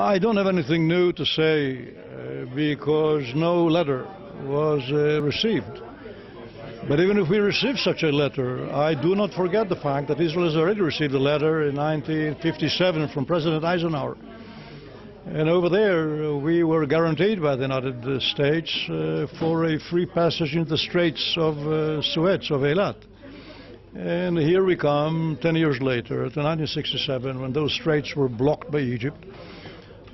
I don't have anything new to say because no letter was received. But even if we receive such a letter, I do not forget the fact that Israel has already received a letter in 1957 from President Eisenhower. And over there, we were guaranteed by the United States for a free passage into the Straits of Suez, of Eilat. And here we come 10 years later, to 1967, when those straits were blocked by Egypt.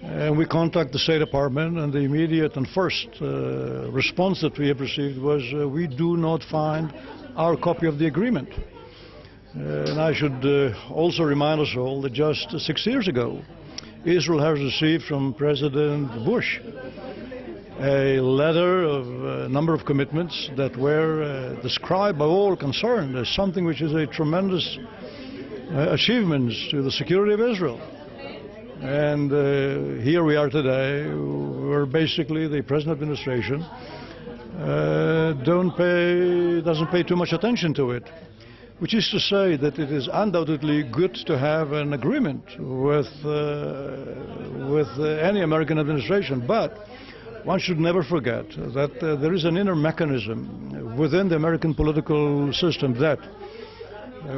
And we contact the State Department, and the immediate and first response that we have received was, we do not find our copy of the agreement. And I should also remind us all that just 6 years ago, Israel has received from President Bush a letter of a number of commitments that were described by all concerned as something which is a tremendous achievement to the security of Israel. And here we are today, where basically the present administration doesn't pay too much attention to it. Which is to say that it is undoubtedly good to have an agreement with any American administration, but one should never forget that there is an inner mechanism within the American political system that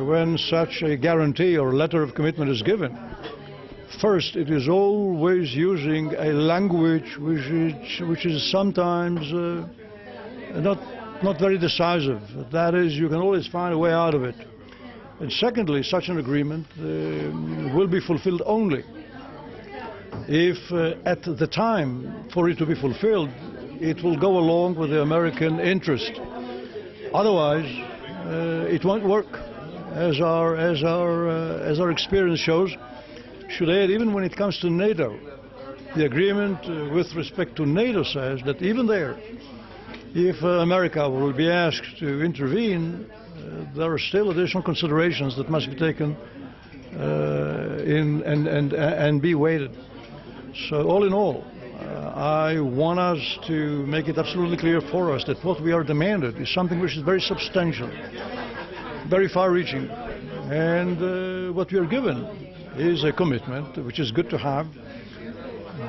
when such a guarantee or letter of commitment is given, first it is always using a language which is sometimes not very decisive. That is, you can always find a way out of it. And secondly, such an agreement will be fulfilled only if at the time for it to be fulfilled, it will go along with the American interest. Otherwise, it won't work. As our experience shows, should add, even when it comes to NATO, the agreement with respect to NATO says that even there, if America will be asked to intervene, there are still additional considerations that must be taken and be weighted. So all in all, I want us to make it absolutely clear for us that what we are demanded is something which is very substantial, very far-reaching, and what we are given is a commitment which is good to have,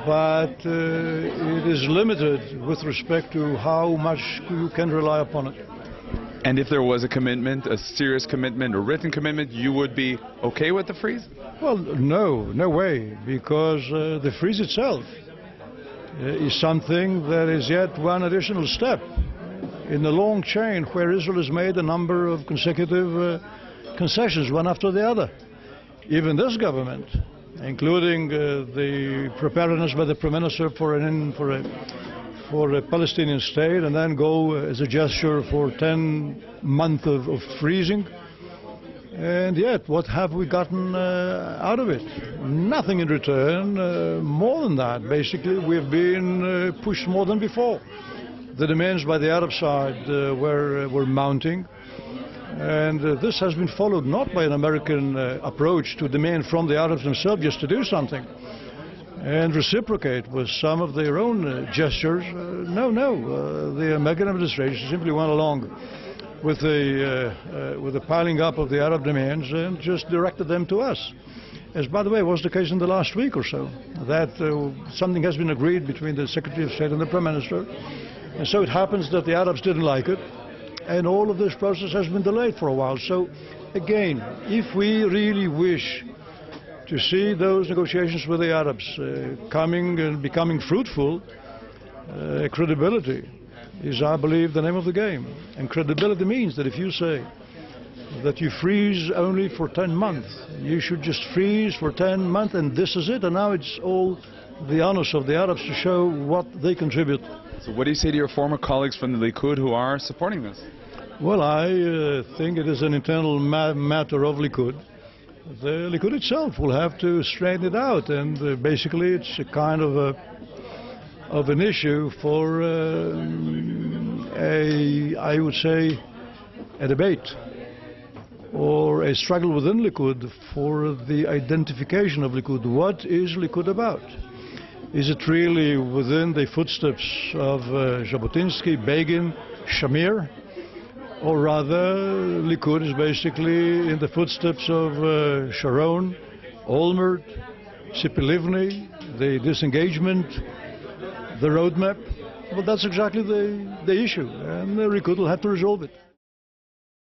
but it is limited with respect to how much you can rely upon it. And if there was a commitment, a serious commitment, a written commitment, you would be okay with the freeze? Well, no way, because the freeze itself is something that is yet one additional step in the long chain where Israel has made a number of consecutive concessions, one after the other. Even this government, including the preparedness by the Prime Minister for a Palestinian state, and then go as a gesture for 10 months of freezing. And yet, what have we gotten out of it? Nothing in return. More than that, basically, we've been pushed more than before. The demands by the Arab side were mounting. And this has been followed not by an American approach to demand from the Arabs themselves just to do something and reciprocate with some of their own gestures. No, the American administration simply went along with the piling up of the Arab demands and just directed them to us. As, by the way, was the case in the last week or so, that something has been agreed between the Secretary of State and the Prime Minister. And so it happens that the Arabs didn't like it, and all of this process has been delayed for a while. So, again, if we really wish to see those negotiations with the Arabs coming and becoming fruitful, credibility is, I believe, the name of the game. And credibility means that if you say that you freeze only for 10 months, you should just freeze for 10 months and this is it, and now it's all the onus of the Arabs to show what they contribute. So what do you say to your former colleagues from the Likud who are supporting this? Well, I think it is an internal matter of Likud. The Likud itself will have to straighten it out, and basically it's a kind of an issue for I would say, a debate or a struggle within Likud for the identification of Likud. What is Likud about? Is it really within the footsteps of Jabotinsky, Begin, Shamir? Or rather, Likud is basically in the footsteps of Sharon, Olmert, Tzipi Livni, the disengagement, the roadmap. Well, that's exactly the issue, and the Likud will have to resolve it.